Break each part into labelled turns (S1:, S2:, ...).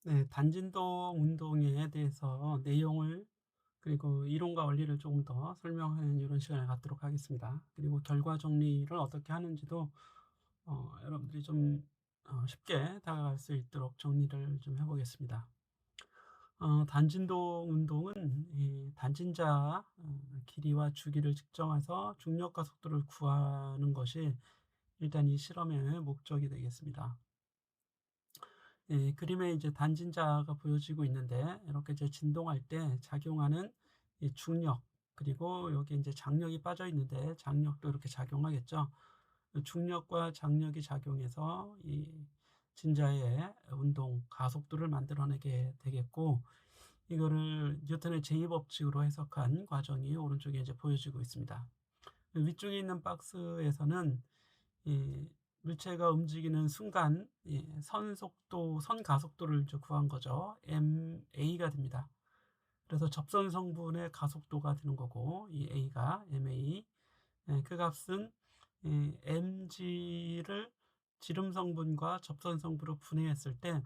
S1: 네, 단진동 운동에 대해서 내용을 그리고 이론과 원리를 조금 더 설명하는 이런 시간을 갖도록 하겠습니다. 그리고 결과 정리를 어떻게 하는지도 여러분들이 좀 쉽게 다가갈 수 있도록 정리를 좀 해보겠습니다. 단진동 운동은 이 단진자 길이와 주기를 측정해서 중력과 속도를 구하는 것이 일단 이 실험의 목적이 되겠습니다. 그림에 이제 단진자가 보여지고 있는데 이렇게 이제 진동할 때 작용하는 이 중력 그리고 여기 이제 장력이 빠져 있는데 장력도 이렇게 작용하겠죠. 중력과 장력이 작용해서 이 진자의 운동 가속도를 만들어내게 되겠고 이거를 뉴턴의 제2법칙으로 해석한 과정이 오른쪽에 이제 보여지고 있습니다. 위쪽에 있는 박스에서는 이 물체가 움직이는 순간 선 속도, 선 가속도를 이제 구한 거죠. ma가 됩니다. 그래서 접선 성분의 가속도가 되는 거고 이 a가 ma, 그 값은 mg를 지름 성분과 접선 성분으로 분해했을 때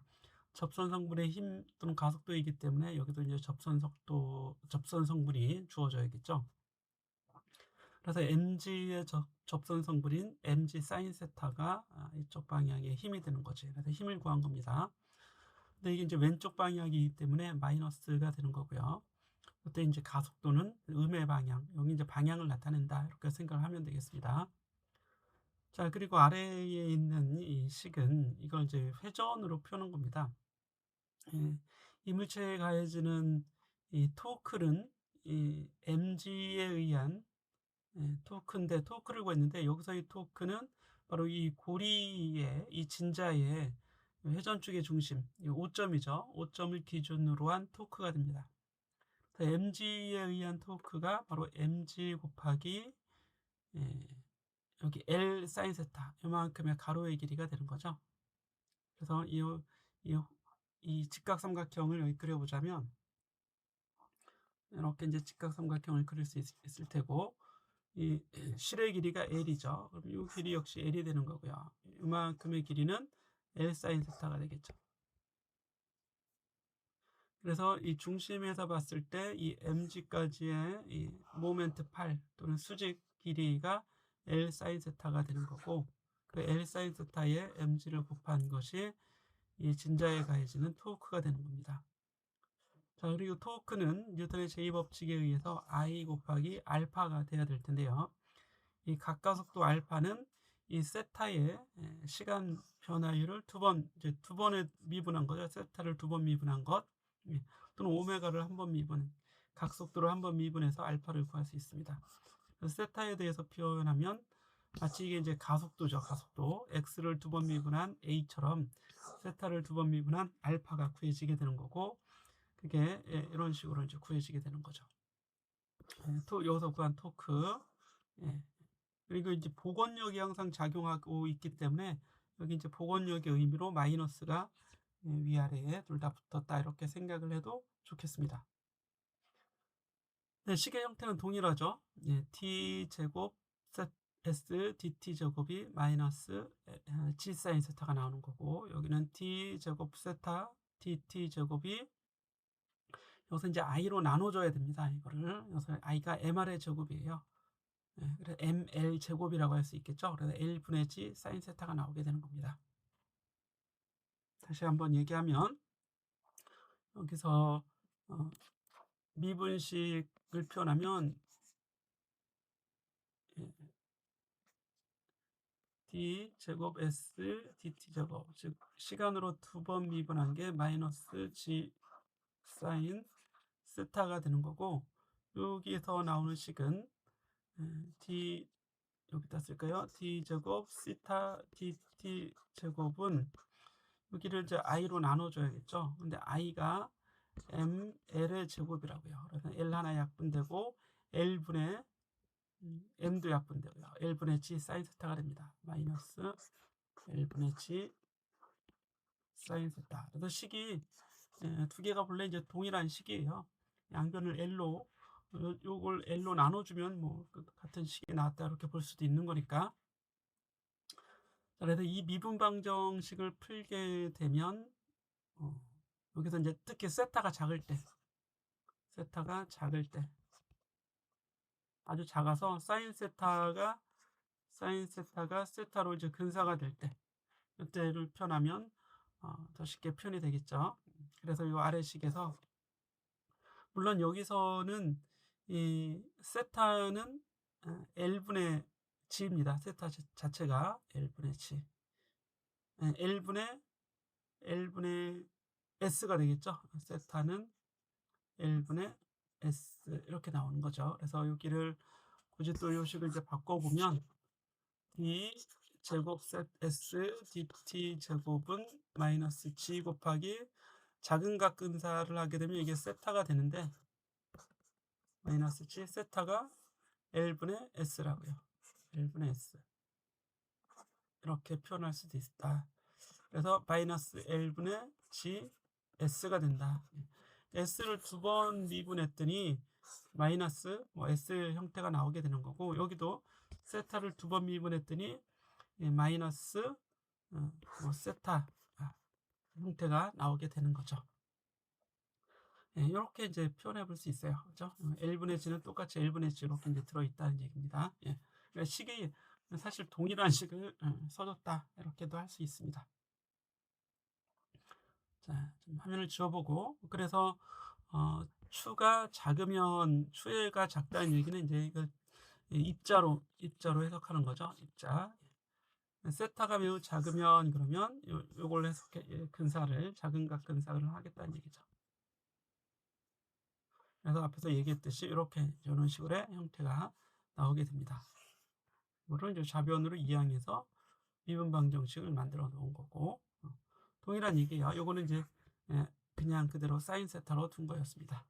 S1: 접선 성분의 힘 또는 가속도이기 때문에 여기도 이제 접선 속도, 접선 성분이 주어져야겠죠. 그래서 mg의 접선 성분인 mg 사인 세타가 이쪽 방향에 힘이 되는 거지. 그래서 힘을 구한 겁니다. 근데 이게 이제 왼쪽 방향이기 때문에 마이너스가 되는 거고요. 그때 이제 가속도는 음의 방향, 여기 이제 방향을 나타낸다. 이렇게 생각을 하면 되겠습니다. 자, 그리고 아래에 있는 이 식은 이걸 이제 회전으로 푸는 겁니다. 이 물체에 가해지는 이 토크는 이 mg에 의한 토크인데 토크를 구했는데 여기서 이 토크는 바로 이 고리의 이 진자의 회전축의 중심, 이 5점이죠. 5점을 기준으로 한 토크가 됩니다. mg에 의한 토크가 바로 mg 곱하기 여기 L 사인 세타 이만큼의 가로의 길이가 되는 거죠. 그래서 이 직각삼각형을 여기 그려보자면 이렇게 이제 직각삼각형을 그릴 수 있을 테고 이 실의 길이가 L이죠. 그럼 이 길이 역시 L이 되는 거고요. 이만큼의 길이는 L 사인 세타가 되겠죠. 그래서 이 중심에서 봤을 때 이 mg까지의 이 모멘트 8 또는 수직 길이가 L 사인 세타가 되는 거고 그 L 사인 세타에 mg를 곱한 것이 이 진자에 가해지는 토크가 되는 겁니다. 자, 그리고 토크는 뉴턴의 제2법칙에 의해서 I 곱하기 알파가 돼야 될 텐데요. 이 각가속도 알파는 이 세타의 시간 변화율을 이제 두 번에 미분한 거죠. 세타를 두 번 미분한 것, 또는 오메가를 한 번 미분, 각속도를 한 번 미분해서 알파를 구할 수 있습니다. 그래서 세타에 대해서 표현하면 마치 이게 이제 가속도죠. 가속도 x를 두 번 미분한 a처럼 세타를 두 번 미분한 알파가 구해지게 되는 거고 그게 이런 식으로 이제 구해지게 되는 거죠. 여기서 구한 토크. 그리고 이제 복원력이 항상 작용하고 있기 때문에 여기 이제 복원력의 의미로 마이너스가 위아래에 둘 다 붙었다 이렇게 생각을 해도 좋겠습니다. 네, 식의 형태는 동일하죠. t 제곱 s dt 제곱이 마이너스 g 사인 세타가 나오는 거고 여기는 t 제곱 세타 dt 제곱이 여기서 이제 i로 나눠줘야 됩니다. 이거를 여기서 i가 mr의 제곱이에요. 그래서 ml 제곱이라고 할 수 있겠죠. 그래서 L분의 G 사인 세타가 나오게 되는 겁니다. 다시 한번 얘기하면 여기서 미분식을 표현하면 d 제곱 s dt 제곱 즉 시간으로 두 번 미분한 게 마이너스 G 사인 세타가 되는 거고 여기서 나오는 식은 d 여기다 쓸까요? d 제곱 시타 dt 제곱은 여기를 이제 i로 나눠줘야겠죠. 근데 i가 ml의 제곱이라고요. 그래서 l 하나 약분되고 l분의 m도 약분되고요. l분의 g 사인 세타가 됩니다. 마이너스 l분의 g 사인 세타. 그래서 식이 두 개가 본래 이제 동일한 식이에요. 양변을 l로 요걸 l로 나눠주면 뭐 같은 식이 나왔다 이렇게 볼 수도 있는 거니까. 그래서 이 미분 방정식을 풀게 되면 여기서 이제 특히 세타가 작을 때, 세타가 작을 때, 아주 작아서 사인 세타가 세타로 이제 근사가 될 때, 이때를 표현하면 더 쉽게 표현이 되겠죠. 그래서 이 아래식에서 물론 여기서는 이 세타는 L분의 G입니다. 세타 자체가 L분의 G, L분의 S가 되겠죠. 세타는 L분의 S 이렇게 나오는 거죠. 그래서 여기를 굳이 또 요식을 이제 바꿔보면 D 제곱 S dt 제곱은 마이너스 G 곱하기 작은 각 근사를 하게 되면 이게 세타가 되는데 마이너스 G 세타가 L분의 S라고요. L분의 S 이렇게 표현할 수도 있다. 그래서 마이너스 L분의 G S가 된다. S를 두 번 미분했더니 마이너스 S 형태가 나오게 되는 거고, 여기도 세타를 두 번 미분했더니 마이너스 세타 형태가 나오게 되는 거죠. 이렇게 이제 표현해 볼 수 있어요. 그죠? L분의 G는 똑같이 L분의 G 이렇게 이제 들어있다는 얘기입니다. 그러니까 식이 사실 동일한 식을 써줬다. 이렇게도 할 수 있습니다. 자, 좀 화면을 지워보고, 그래서 추가 작으면 추가 작다는 얘기는 이제 이걸 입자로 해석하는 거죠. 입자. 세타가 매우 작으면 그러면 요걸 해석해 근사를 작은 각 근사를 하겠다는 얘기죠. 그래서 앞에서 얘기했듯이 이렇게 이런 식으로의 형태가 나오게 됩니다. 이거를 이제 좌변으로 이항해서 미분 방정식을 만들어 놓은 거고, 동일한 얘기야. 요거는 이제 그냥 그대로 사인 세타로 둔 거였습니다.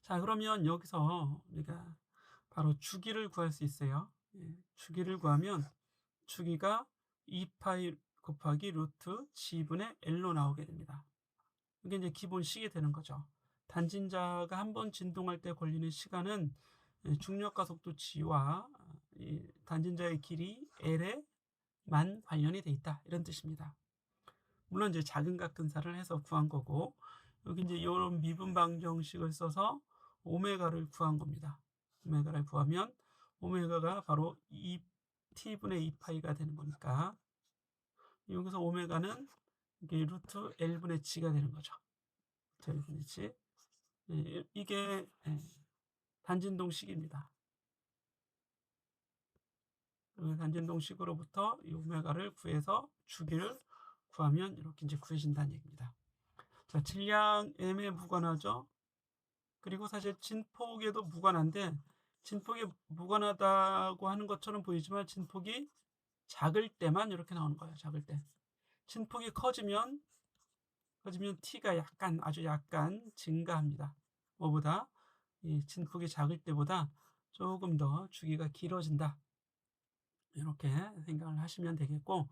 S1: 자, 그러면 여기서 우리가 바로 주기를 구할 수 있어요. 주기를 구하면 주기가 2파이 곱하기 루트 G분의 L로 나오게 됩니다. 이게 이제 기본식이 되는 거죠. 단진자가 한 번 진동할 때 걸리는 시간은 중력과 속도 G와 단진자의 길이 L에만 관련이 돼 있다. 이런 뜻입니다. 물론 이제 작은 각 근사를 해서 구한 거고, 여기 이제 이런 미분 방정식을 써서 오메가를 구한 겁니다. 오메가를 구하면 오메가가 바로 t분의 2파이가 되는 거니까 여기서 오메가는 이게 루트 L분의 G가 되는 거죠. L분의 G. 이게 단진동식입니다. 단진동식으로부터 이 오메가를 구해서 주기를 구하면 이렇게 이제 구해진다는 얘기입니다. 자, 질량 M에 무관하죠. 그리고 사실 진폭에도 무관한데, 진폭이 무관하다고 하는 것처럼 보이지만 진폭이 작을 때만 이렇게 나오는 거예요. 작을 때. 진폭이 커지면 t가 아주 약간 증가합니다. 뭐보다 이 진폭이 작을 때보다 조금 더 주기가 길어진다. 이렇게 생각을 하시면 되겠고,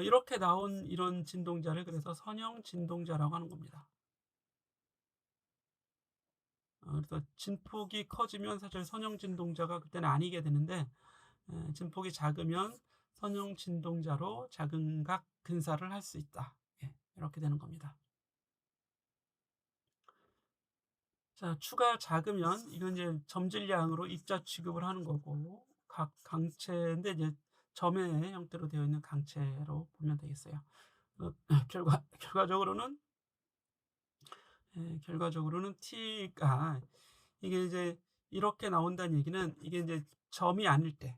S1: 이렇게 나온 이런 진동자를 그래서 선형 진동자라고 하는 겁니다. 그래서 진폭이 커지면 사실 선형 진동자가 그때는 아니게 되는데, 진폭이 작으면 선형 진동자로 작은 각 근사를 할 수 있다. 이렇게 되는 겁니다. 자, 추가 작으면 이건 이제 점질량으로 입자 취급을 하는 거고, 각 강체인데 이제 점의 형태로 되어 있는 강체로 보면 되겠어요. 결과적으로는 t가 이게 이제 이렇게 나온다는 얘기는 이게 이제 점이 아닐 때,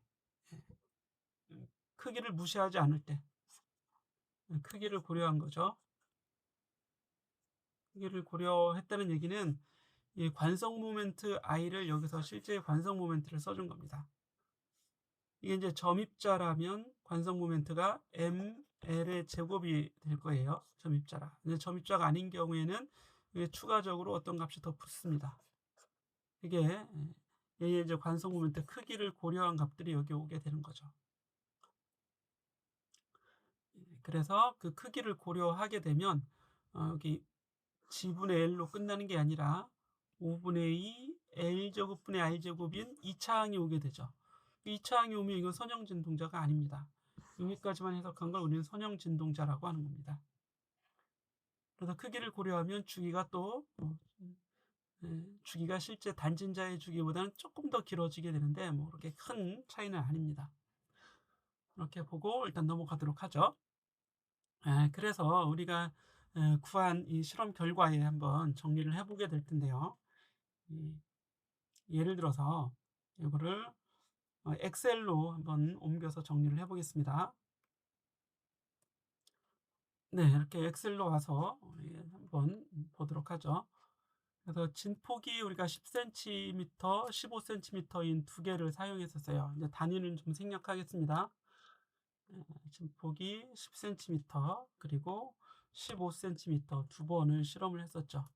S1: 크기를 무시하지 않을 때, 크기를 고려한 거죠. 크기를 고려했다는 얘기는 이 관성 모멘트 i를 여기서 실제 관성 모멘트를 써준 겁니다. 이게 이제 점입자라면 관성 모멘트가 ml의 제곱이 될 거예요. 점입자라. 근데 점입자가 아닌 경우에는 추가적으로 어떤 값이 더 붙습니다. 이게 이제 관성 모멘트 크기를 고려한 값들이 여기 오게 되는 거죠. 그래서 그 크기를 고려하게 되면 여기 G분의 L로 끝나는 게 아니라 5분의 2 L제곱분의 R제곱인 2차항이 오게 되죠. 2차항이 오면 이건 선형진동자가 아닙니다. 여기까지만 해석한 걸 우리는 선형진동자라고 하는 겁니다. 그래서 크기를 고려하면 주기가 또 주기가 실제 단진자의 주기보다는 조금 더 길어지게 되는데 뭐 그렇게 큰 차이는 아닙니다. 이렇게 보고 일단 넘어가도록 하죠. 그래서 우리가 구한 이 실험 결과에 한번 정리를 해보게 될 텐데요. 예를 들어서 이거를 엑셀로 한번 옮겨서 정리를 해보겠습니다. 네, 이렇게 엑셀로 와서 우리 한번 보도록 하죠. 그래서 진폭이 우리가 10cm, 15cm인 두 개를 사용했었어요. 이제 단위는 좀 생략하겠습니다. 진폭이 10cm 그리고 15cm 두 번을 실험을 했었죠.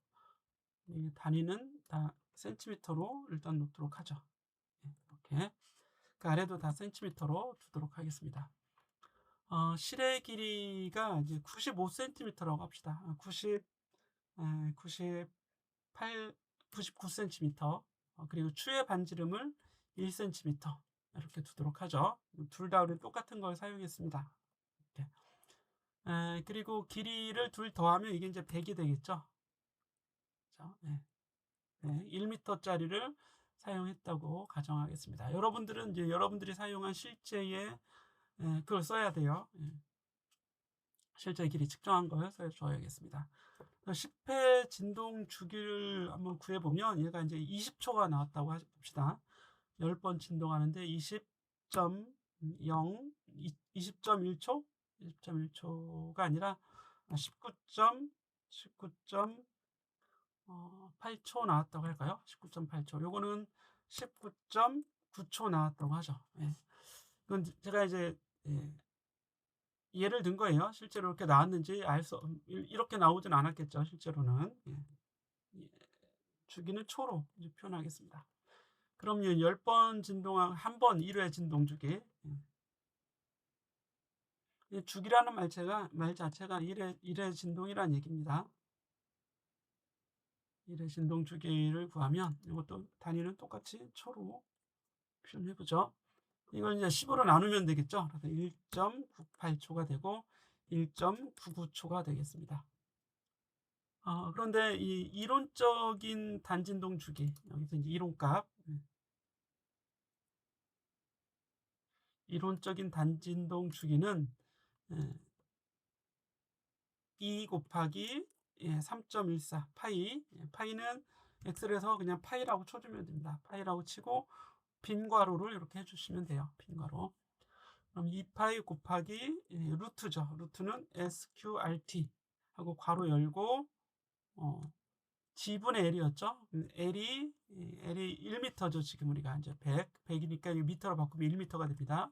S1: 이 단위는 다 센티미터로 일단 놓도록 하죠. 이렇게 그 아래도 다 센티미터로 두도록 하겠습니다. 실의 길이가 이제 95cm라고 합시다. 98, 99cm 그리고 추의 반지름을 1cm 이렇게 두도록 하죠. 둘 다 우리 똑같은 걸 사용했습니다. 이렇게. 그리고 길이를 둘 더하면 이게 이제 100이 되겠죠. 그렇죠? 1m짜리를 사용했다고 가정하겠습니다. 여러분들은 이제 여러분들이 사용한 실제의 그걸 써야 돼요. 실제 길이 측정한 걸 써줘야겠습니다. 10회 진동 주기를 한번 구해보면 얘가 이제 20초가 나왔다고 합시다. 10번 진동하는데 20.0, 20.1초? 20.1초가 아니라 19.8초 나왔다고 할까요? 19.8초. 요거는 19.9초 나왔다고 하죠. 그건 제가 이제 예를 든 거예요. 실제로 이렇게 나왔는지 이렇게 나오진 않았겠죠. 실제로는. 주기는 초로 표현하겠습니다. 그럼 10번 진동한 한 번 1회 진동 주기. 주기라는 말 자체가 1회 진동이라는 얘기입니다. 1회 진동 주기를 구하면 이것도 단위는 똑같이 초로 표현해보죠. 이걸 이제 10으로 나누면 되겠죠. 그래서 1.98초가 되고 1.99초가 되겠습니다. 그런데 이 이론적인 단진동 주기, 여기서 이제 이론값, 이론적인 단진동 주기는 2 곱하기 3.14 파이, 파이는 엑셀에서 그냥 파이라고 쳐주면 됩니다. 파이라고 치고 빈 괄호를 이렇게 해주시면 돼요. 빈 괄호. 그럼 2파이 곱하기 루트죠. 루트는 SQRT 하고 괄호 열고 G분의 L이었죠. L이 1m죠. 지금 우리가 이제 100이니까 미터로 바꾸면 1m가 됩니다.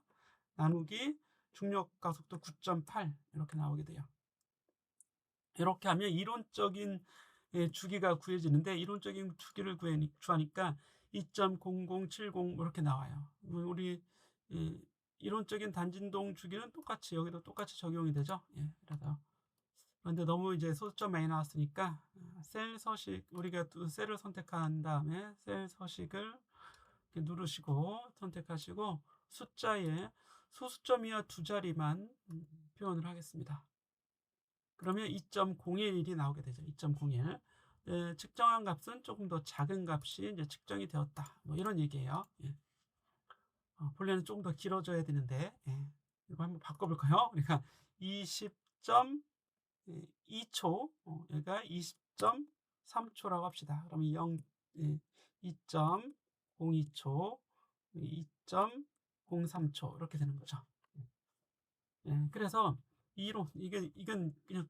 S1: 나누기 중력 가속도 9.8 이렇게 나오게 돼요. 이렇게 하면 이론적인 주기가 구해지는데 이론적인 주기를 구하니까 2.0070 이렇게 나와요. 우리 이론적인 단진동 주기는 똑같이 여기도 똑같이 적용이 되죠. 그래서 그런데 너무 이제 소수점 많이 나왔으니까 셀 서식 우리가 셀을 선택한 다음에 셀 서식을 이렇게 누르시고 선택하시고 숫자에 소수점이와 두 자리만 표현을 하겠습니다. 그러면 2.011이 나오게 되죠. 2.01. 측정한 값은 조금 더 작은 값이 이제 측정이 되었다. 뭐 이런 얘기예요. 본래는 조금 더 길어져야 되는데 이거 한번 바꿔볼까요? 그러니까 20.2초, 여기가 20.3초라고 합시다. 그러면 2.02초, 2.03초 이렇게 되는 거죠. 그래서 이건 그냥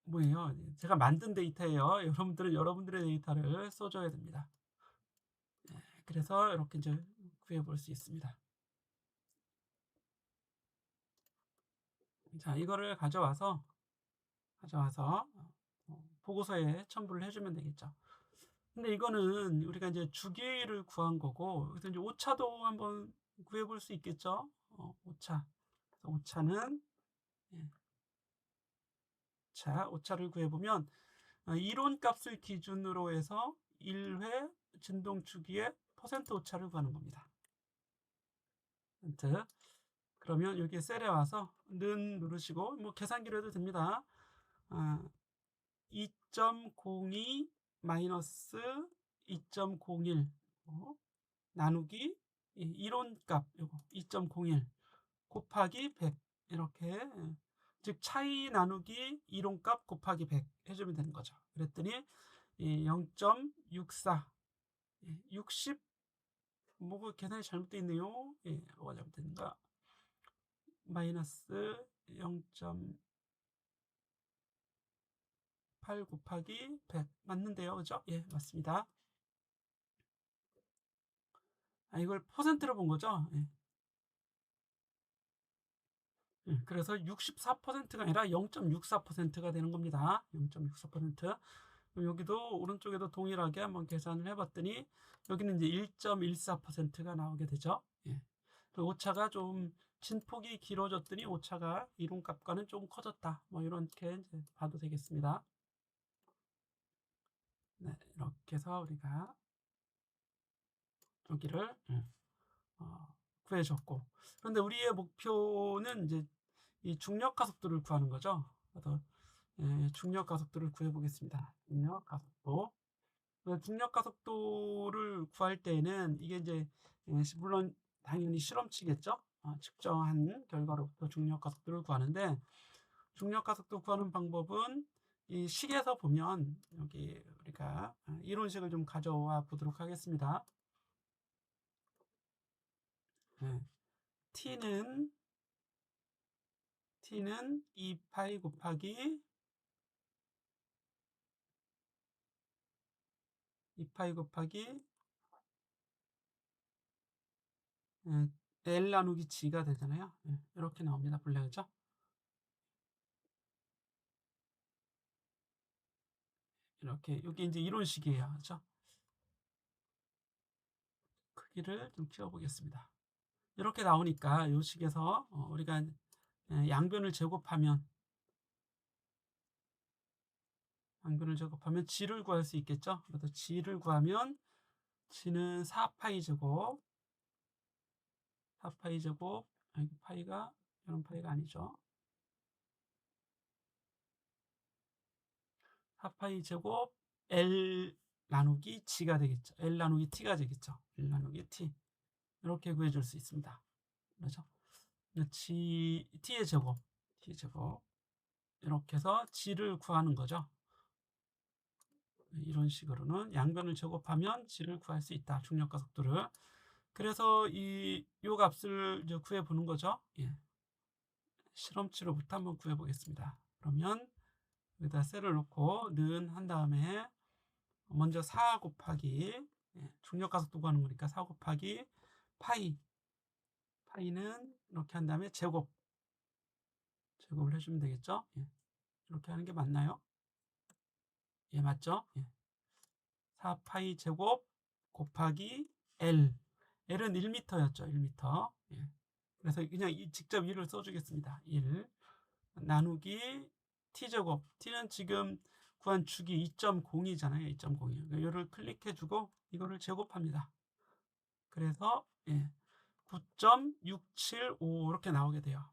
S1: 뭐예요? 제가 만든 데이터예요. 여러분들은 여러분들의 데이터를 써줘야 됩니다. 그래서 이렇게 이제 구해볼 수 있습니다. 자, 이거를 가져와서 보고서에 첨부를 해주면 되겠죠. 근데 이거는 우리가 이제 주기를 구한 거고, 그래서 이제 오차도 한번 구해볼 수 있겠죠. 오차. 오차는 오차를 구해보면 이론 값을 기준으로 해서 1회 진동 주기의 퍼센트 오차를 구하는 겁니다. 그러면 여기 셀에 와서 는 누르시고 뭐 계산기로 해도 됩니다. 2.02 마이너스 2.01 나누기 이론값 요거 2.01 곱하기 100 이렇게 즉 차이 나누기 이론값 곱하기 100 해주면 되는 거죠. 그랬더니 0.64 60 뭐가 계산이 잘못되어 있네요. 뭐가 잘못됐는가? 마이너스 0.8 곱하기 100 맞는데요, 그죠? 예, 맞습니다. 이걸 퍼센트로 본 거죠? 그래서 64%가 아니라 0.64%가 되는 겁니다. 0.64%. 여기도 오른쪽에도 동일하게 한번 계산을 해봤더니 여기는 이제 1.14%가 나오게 되죠. 오차가 좀 진폭이 길어졌더니 오차가 이론값과는 좀 커졌다. 뭐 이렇게 이제 봐도 되겠습니다. 네, 이렇게 해서 우리가 여기를 구해줬고, 그런데 우리의 목표는 이제 이 중력 가속도를 구하는 거죠. 그래서 중력 가속도를 구해보겠습니다. 중력 가속도를 구할 때에는 이게 이제 물론 당연히 실험치겠죠. 측정한 결과로부터 중력 가속도를 구하는데, 중력 가속도 구하는 방법은 이 식에서 보면 여기 우리가 이론식을 좀 가져와 보도록 하겠습니다. t는 2파이 곱하기 L 나누기 G가 되잖아요. 이렇게 나옵니다. 본래 그죠? 이렇게 여기 이제 이론식이에요. 그죠? 크기를 좀 키워보겠습니다. 이렇게 나오니까 이 식에서 우리가 양변을 제곱하면 G를 구할 수 있겠죠? 그래서 G를 구하면 G는 4파이 제곱 파이가 이런 파이가 아니죠. 4파이 제곱 L 나누기 G가 되겠죠. L 나누기 T가 되겠죠. L 나누기 T 이렇게 구해줄 수 있습니다. 그렇죠? T의 제곱 이렇게 해서 G를 구하는 거죠. 이런 식으로는 양변을 제곱하면 G를 구할 수 있다. 중력과 속도를. 그래서 이 값을 이제 구해 보는 거죠. 실험치로부터 한번 구해 보겠습니다. 그러면 여기다 셀을 놓고 는 한 다음에 먼저 4 곱하기 중력과 속도 구하는 거니까 4 곱하기 파이는 이렇게 한 다음에 제곱을 해주면 되겠죠. 이렇게 하는 게 맞나요? 맞죠? 4파이 제곱 곱하기 L은 1m였죠. 1m. 그래서 그냥 직접 1을 써주겠습니다. 1 나누기 t제곱. t는 지금 구한 축이 2.0이잖아요. 2.02. 이거를 클릭해주고 이거를 제곱합니다. 그래서 9.675 이렇게 나오게 돼요.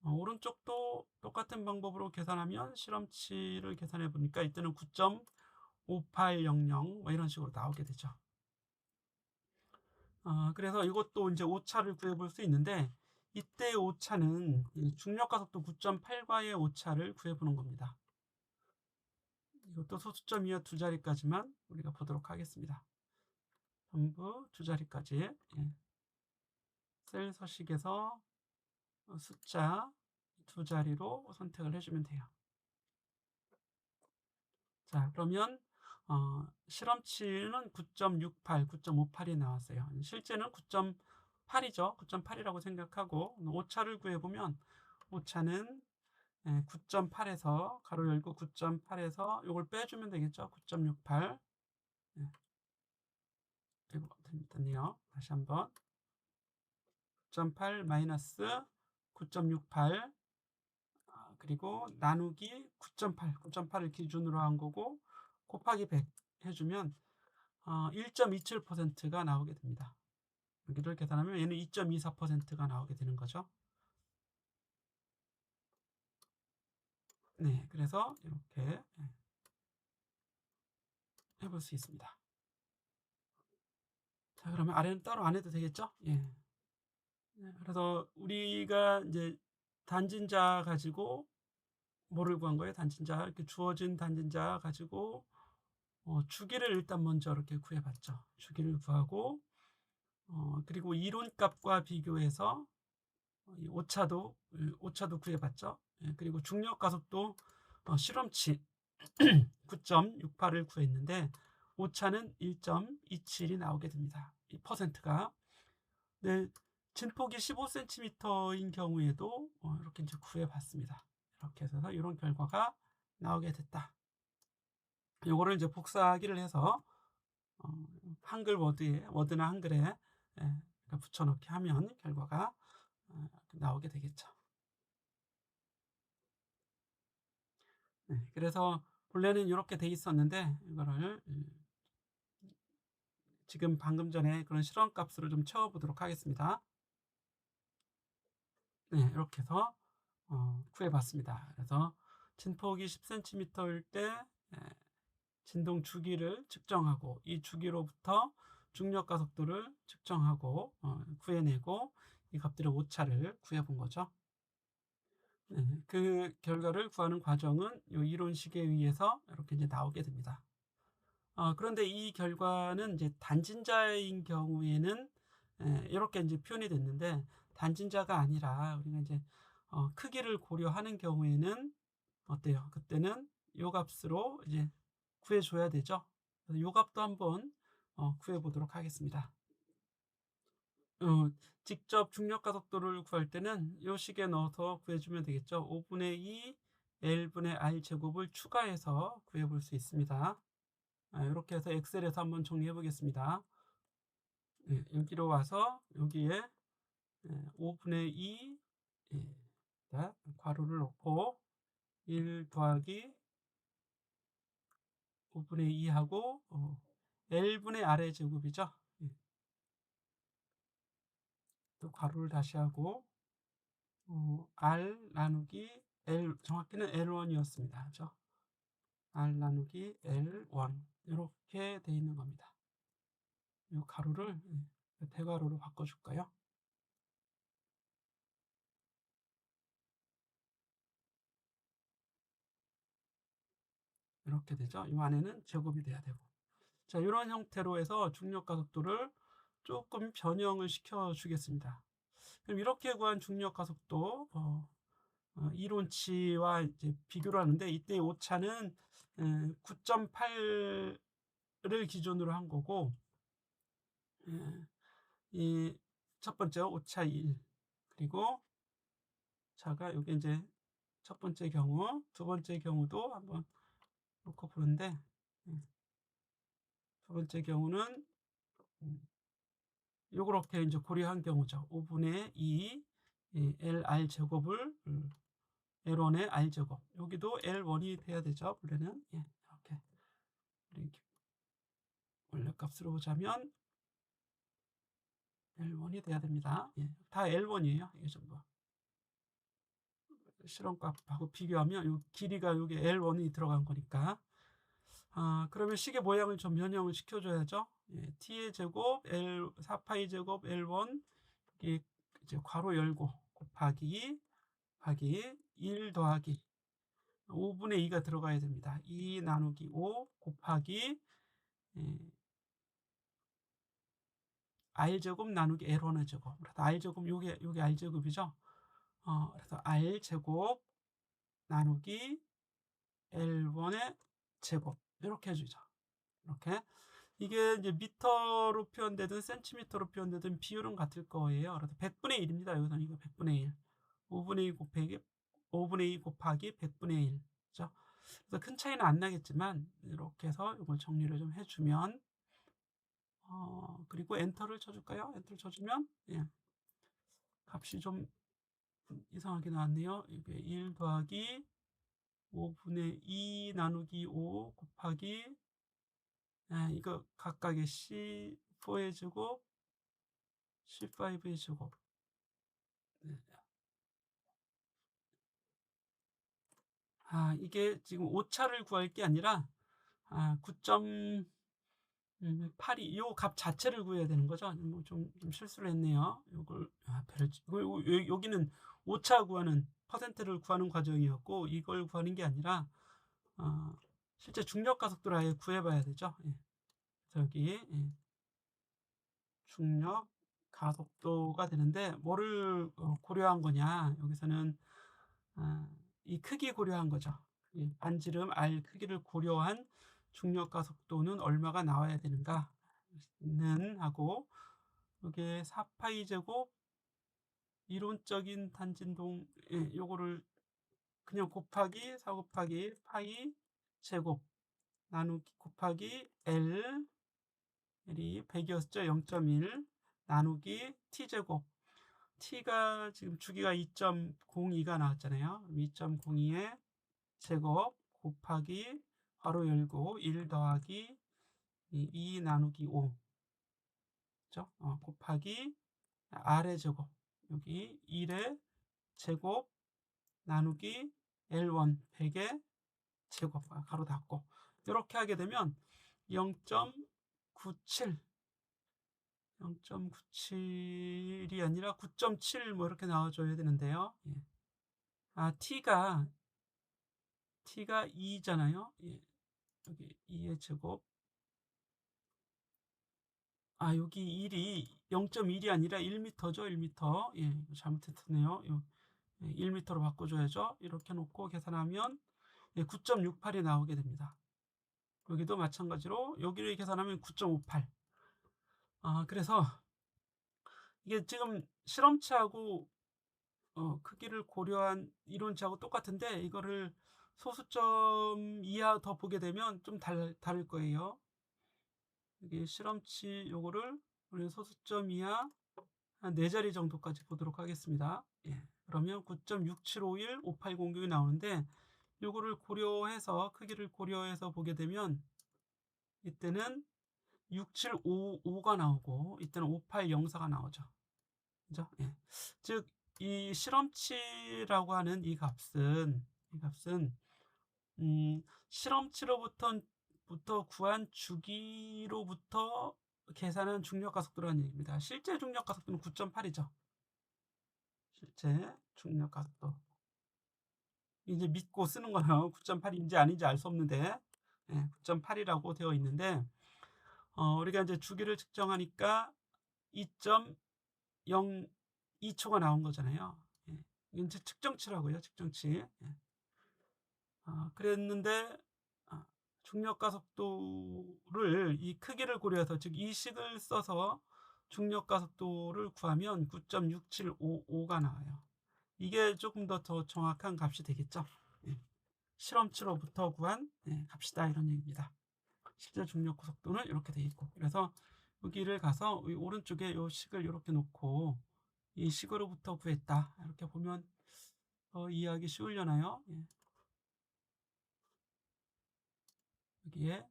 S1: 오른쪽도 똑같은 방법으로 계산하면 실험치를 계산해 보니까 이때는 9.5800 뭐 이런 식으로 나오게 되죠. 그래서 이것도 이제 오차를 구해볼 수 있는데 이때의 오차는 중력 가속도 9.8과의 오차를 구해보는 겁니다. 이것도 소수점 이하 두 자리까지만 우리가 보도록 하겠습니다. 전부 두 자리까지 셀 서식에서 숫자 두 자리로 선택을 해주면 돼요. 자, 그러면 실험치는 9.68, 9.58이 나왔어요. 실제는 9.8이죠. 9.8이라고 생각하고 오차를 구해보면 오차는 9.8에서 가로 열고 9.8에서 이걸 빼주면 되겠죠. 9.68 그리고 됐네요. 다시 한번 9.8 마이너스 9.68 그리고 나누기 9.8을 기준으로 한 거고 곱하기 100 해주면 1.27%가 나오게 됩니다. 여기를 계산하면 얘는 2.24%가 나오게 되는 거죠. 네, 그래서 이렇게 해볼 수 있습니다. 자, 그러면 아래는 따로 안 해도 되겠죠? 예. 네, 그래서 우리가 이제 단진자 가지고 뭐를 구한 거예요? 단진자, 이렇게 주어진 단진자 가지고 주기를 일단 먼저 이렇게 구해봤죠. 주기를 구하고 그리고 이론값과 비교해서 이 오차도 구해봤죠. 예, 그리고 중력 가속도 실험치 9.68을 구했는데 오차는 1.27이 나오게 됩니다. 이 퍼센트가. 네, 진폭이 15cm인 경우에도 이렇게 이제 구해봤습니다. 이렇게 해서 이런 결과가 나오게 됐다. 요거를 이제 복사하기를 해서 어, 한글 워드나 한글에 붙여넣기 하면 결과가 나오게 되겠죠. 네, 그래서 본래는 이렇게 돼 있었는데 이거를 지금 방금 전에 그런 실험 값으로 좀 채워보도록 하겠습니다. 네, 이렇게 해서 구해봤습니다. 그래서 진폭이 10cm일 때 진동 주기를 측정하고 이 주기로부터 중력 가속도를 측정하고 구해내고 이 값들의 오차를 구해본 거죠. 네, 그 결과를 구하는 과정은 이 이론식에 의해서 이렇게 이제 나오게 됩니다. 그런데 이 결과는 이제 단진자인 경우에는 이렇게 이제 표현이 됐는데 단진자가 아니라 우리가 이제 크기를 고려하는 경우에는 어때요? 그때는 요 값으로 이제 구해줘야 되죠. 요 값도 한번 구해 보도록 하겠습니다. 직접 중력 가속도를 구할 때는 요 식에 넣어서 구해주면 되겠죠. 5분의 2 L분의 R 제곱을 추가해서 구해볼 수 있습니다. 이렇게 해서 엑셀에서 한번 정리해 보겠습니다. 여기로 와서 여기에 5분의 2 괄호를 넣고 1 더하기 5분의 2하고 L분의 R의 제곱이죠. 또 괄호를 다시 하고 R 나누기 L, 정확히는 L1이었습니다. 그죠? R 나누기 L1 이렇게 돼 있는 겁니다. 이 가로를 대괄호로 바꿔줄까요? 이렇게 되죠. 이 안에는 제곱이 돼야 되고. 자, 이런 형태로 해서 중력 가속도를 조금 변형을 시켜 주겠습니다. 그럼 이렇게 구한 중력 가속도 이론치와 이제 비교를 하는데 이때 오차는 9.8을 기준으로 한 거고 이 첫 번째 오차 1 그리고 자가 여기 이제 첫 번째 경우 두 번째 경우도 한번 놓고 보는데 두 번째 경우는 요렇게 이제 고려한 경우죠. 5분의 2 LR 제곱을 L1의 R 제곱 여기도 L1이 돼야 되죠. 원래는 이렇게 원래 값으로 보자면 L1이 돼야 됩니다. 다 L1이에요. 이게 전부 실험값하고 비교하면 요 길이가 여기 L1이 들어간 거니까 그러면 식의 모양을 좀 변형을 시켜줘야죠. t의 제곱 L 4파이 제곱 L1 이게 이제 괄호 열고 곱하기 1 더하기 5분의 2가 들어가야 됩니다. 2 나누기 5 곱하기 R제곱 나누기 L1의 제곱. 그래서 R제곱 요게 R제곱이죠. 그래서 R제곱 나누기 L1의 제곱 이렇게 해주죠. 이렇게 이게 이제 미터로 표현되든 센티미터로 표현되든 비율은 같을 거예요. 그래서 100분의 1입니다. 여기서는 이거 100분의 1. 5분의 2 곱하기 5분의 2 곱하기 100분의 1. 그죠? 그래서 큰 차이는 안 나겠지만 이렇게 해서 이걸 정리를 좀 해주면 그리고 엔터를 쳐줄까요? 엔터를 쳐주면 값이 좀 이상하게 나왔네요. 이게 1 더하기 5분의 2 나누기 5 곱하기 이거 각각의 C4의 제곱 C5의 제곱 이게 지금 오차를 구할 게 아니라 9.82 요 값 자체를 구해야 되는 거죠. 좀 실수를 했네요. 요걸 여기는 오차 구하는 퍼센트를 구하는 과정이었고 이걸 구하는 게 아니라 실제 중력 가속도를 아예 구해 봐야 되죠. 예. 그래서 여기 중력 가속도가 되는데 뭐를 고려한 거냐? 여기서는 이 크기 고려한 거죠. 이 반지름 R 크기를 고려한 중력 가속도는 얼마가 나와야 되는가는 하고 이게 4파이 제곱 이론적인 단진동 요거를 그냥 곱하기 4 곱하기 파이 제곱 나누기 곱하기 L이 100이었죠. 0.1 나누기 T제곱 T가 지금 주기가 2.02가 나왔잖아요. 2.02의 제곱 곱하기 괄호 열고 1 더하기 2 나누기 5 그죠? 곱하기 R의 제곱 여기 1의 제곱 나누기 L1 100의 제곱 가로 닫고 이렇게 하게 되면 0.97 0.97이 아니라 9.7 뭐 이렇게 나와줘야 되는데요. T가 2잖아요. 여기 2의 제곱 여기 1이 0.1이 아니라 1m죠. 1m 잘못했네요. 1m로 바꿔줘야죠. 이렇게 놓고 계산하면 9.68이 나오게 됩니다. 여기도 마찬가지로 여기를 계산하면 9.58 그래서 이게 지금 실험치하고 크기를 고려한 이론치하고 똑같은데 이거를 소수점 이하 더 보게 되면 좀 다를 거예요. 여기 실험치 요거를 우리 소수점 이하 한 4자리 정도까지 보도록 하겠습니다. 그러면 9.6751 5806이 나오는데 요거를 고려해서 크기를 고려해서 보게 되면 이때는 6755가 나오고 이때는 5804가 나오죠. 그죠? 즉 이 실험치라고 하는 이 값은 실험치로부터 구한 주기로부터 계산한 중력 가속도라는 얘기입니다. 실제 중력 가속도는 9.8이죠. 실제 중력 가속도. 이제 믿고 쓰는 거는 9.8인지 아닌지 알 수 없는데 9.8이라고 되어 있는데 우리가 이제 주기를 측정하니까 2.02초가 나온 거잖아요. 이건 이제 측정치라고요. 측정치. 그랬는데 중력 가속도를 이 크기를 고려해서 즉 이 식을 써서 중력 가속도를 구하면 9.6755가 나와요. 이게 조금 더 정확한 값이 되겠죠. 실험치로부터 구한 값이다 이런 얘기입니다. 실제 중력 가속도는 이렇게 돼 있고 그래서 여기를 가서 오른쪽에 이 식을 이렇게 놓고 이 식으로부터 구했다 이렇게 보면 이해하기 쉬우려나요? 여기에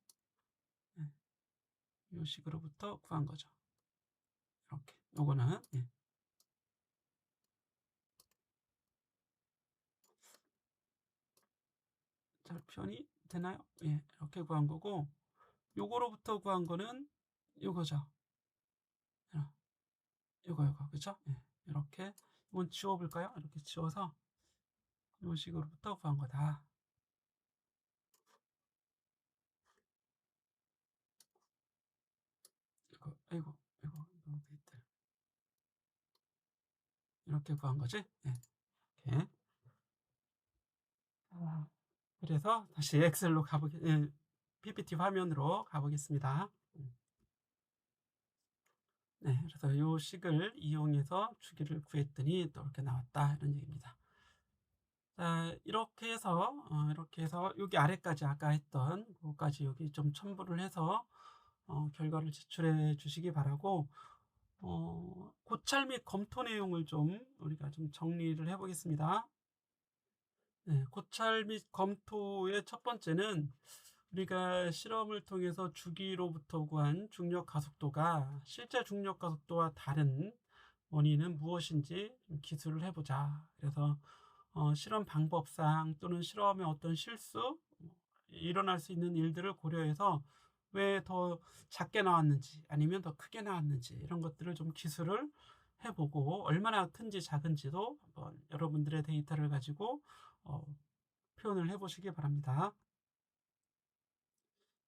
S1: 이 식으로부터 구한 거죠. 이렇게 요거는 잘 표현이 되나요? 이렇게 구한 거고 요거로부터 구한 거는 요거죠. 요거 그죠? 이렇게 이건 지워볼까요? 이렇게 지워서 요 식으로부터 구한 거다. 아이고 데이터 이렇게 구한 거지? 이렇게. 그래서 다시 엑셀로 PPT 화면으로 가보겠습니다. 그래서 이 식을 이용해서 주기를 구했더니 또 이렇게 나왔다 이런 얘기입니다. 자, 이렇게 해서 여기 아래까지 아까 했던 그거까지 여기 좀 첨부를 해서 결과를 제출해 주시기 바라고 고찰 및 검토 내용을 좀 우리가 좀 정리를 해 보겠습니다. 고찰 및 검토의 첫 번째는 우리가 실험을 통해서 주기로부터 구한 중력 가속도가 실제 중력 가속도와 다른 원인은 무엇인지 좀 기술을 해보자. 그래서 실험 방법상 또는 실험의 어떤 실수, 일어날 수 있는 일들을 고려해서 왜 더 작게 나왔는지 아니면 더 크게 나왔는지 이런 것들을 좀 기술을 해보고 얼마나 큰지 작은지도 한번 여러분들의 데이터를 가지고 어, 표현을 해보시기 바랍니다.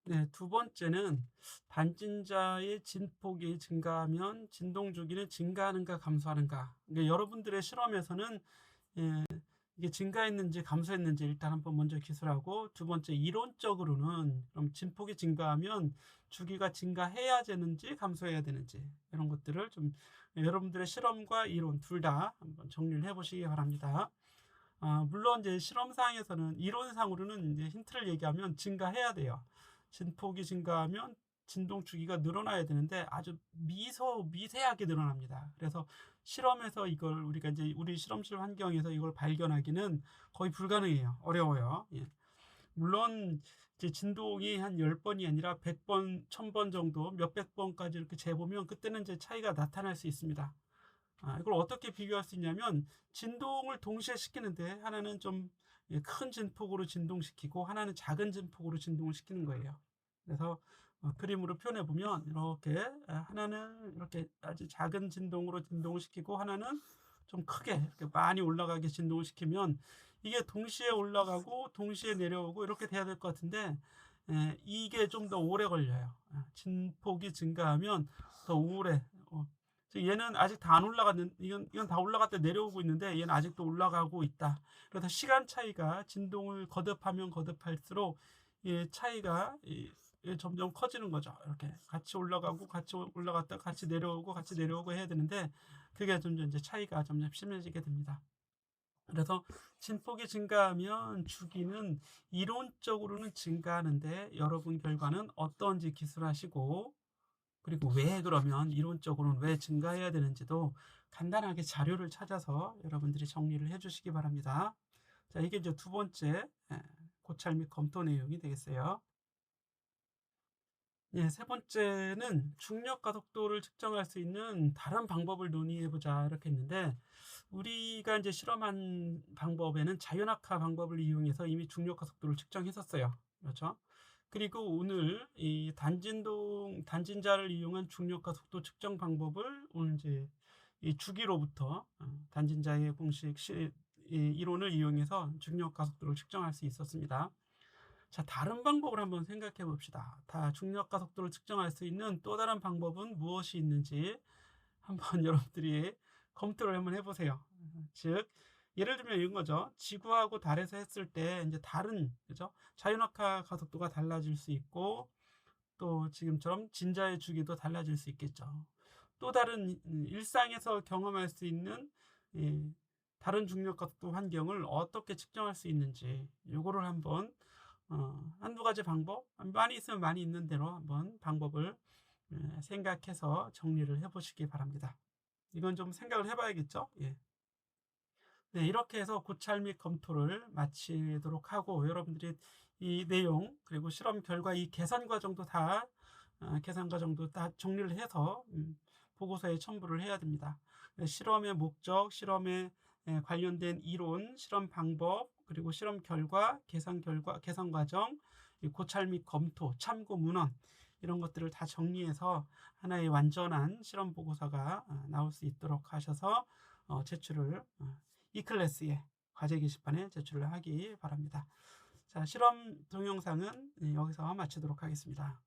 S1: 네, 두 번째는 단진자의 진폭이 증가하면 진동 주기는 증가하는가 감소하는가. 그러니까 여러분들의 실험에서는 예, 이게 증가했는지 감소했는지 일단 한번 먼저 기술하고, 두 번째 이론적으로는 그럼 진폭이 증가하면 주기가 증가해야 되는지 감소해야 되는지 이런 것들을 좀 여러분들의 실험과 이론 둘 다 한번 정리를 해보시기 바랍니다. 물론 이제 실험상에서는 이론상으로는 이제 힌트를 얘기하면 증가해야 돼요. 진폭이 증가하면 진동 주기가 늘어나야 되는데 아주 미세하게 늘어납니다. 그래서 실험에서 이걸 우리가 이제 우리 실험실 환경에서 이걸 발견하기는 거의 불가능해요. 어려워요. 예. 물론 이제 진동이 한 10번이 아니라 100번, 1000번 정도 몇백 번까지 이렇게 재보면 그때는 이제 차이가 나타날 수 있습니다. 이걸 어떻게 비교할 수 있냐면 진동을 동시에 시키는데 하나는 좀 큰 진폭으로 진동시키고 하나는 작은 진폭으로 진동을 시키는 거예요. 그래서 그림으로 표현해 보면 이렇게 하나는 이렇게 아주 작은 진동으로 진동을 시키고 하나는 좀 크게 이렇게 많이 올라가게 진동을 시키면 이게 동시에 올라가고 동시에 내려오고 이렇게 돼야 될 것 같은데 이게 좀 더 오래 걸려요. 진폭이 증가하면 더 오래 얘는 아직 다 안 올라갔는, 이건 다 올라갔다 내려오고 있는데 얘는 아직도 올라가고 있다. 그래서 시간 차이가 진동을 거듭하면 거듭할수록 이 차이가 점점 커지는 거죠. 이렇게 같이 올라가고 같이 올라갔다 같이 내려오고 해야 되는데 그게 점점 이제 차이가 점점 심해지게 됩니다. 그래서 진폭이 증가하면 주기는 이론적으로는 증가하는데 여러분 결과는 어떤지 기술하시고, 그리고 왜 그러면 이론적으로는 왜 증가해야 되는지도 간단하게 자료를 찾아서 여러분들이 정리를 해주시기 바랍니다. 자, 이게 이제 두 번째 고찰 및 검토 내용이 되겠어요. 예, 세 번째는 중력 가속도를 측정할 수 있는 다른 방법을 논의해보자 이렇게 했는데, 우리가 이제 실험한 방법에는 자연학화 방법을 이용해서 이미 중력 가속도를 측정했었어요. 그렇죠? 그리고 오늘 이 단진자를 이용한 중력 가속도 측정 방법을 오늘 이제 이 주기로부터 단진자의 공식 이론을 이용해서 중력 가속도를 측정할 수 있었습니다. 자, 다른 방법을 한번 생각해 봅시다. 중력 가속도를 측정할 수 있는 또 다른 방법은 무엇이 있는지 한번 여러분들이 검토를 한번 해보세요. 즉, 예를 들면 이런 거죠. 지구하고 달에서 했을 때 이제 다른, 그죠? 자연학화 가속도가 달라질 수 있고, 또 지금처럼 진자의 주기도 달라질 수 있겠죠. 또 다른 일상에서 경험할 수 있는 다른 중력 가속도 환경을 어떻게 측정할 수 있는지, 요거를 한번 한두 가지 방법, 많이 있으면 많이 있는 대로 한번 방법을 생각해서 정리를 해보시기 바랍니다. 이건 좀 생각을 해봐야겠죠? 예. 네, 이렇게 해서 고찰 및 검토를 마치도록 하고, 여러분들이 이 내용 그리고 실험 결과 이 계산 과정도 다 정리를 해서 보고서에 첨부를 해야 됩니다. 실험의 목적, 실험에 관련된 이론, 실험 방법, 그리고 실험 결과, 계산 과정, 고찰 및 검토, 참고 문헌 이런 것들을 다 정리해서 하나의 완전한 실험 보고서가 나올 수 있도록 하셔서 제출을 이 클래스의 과제 게시판에 제출을 하기 바랍니다. 자, 실험 동영상은 여기서 마치도록 하겠습니다.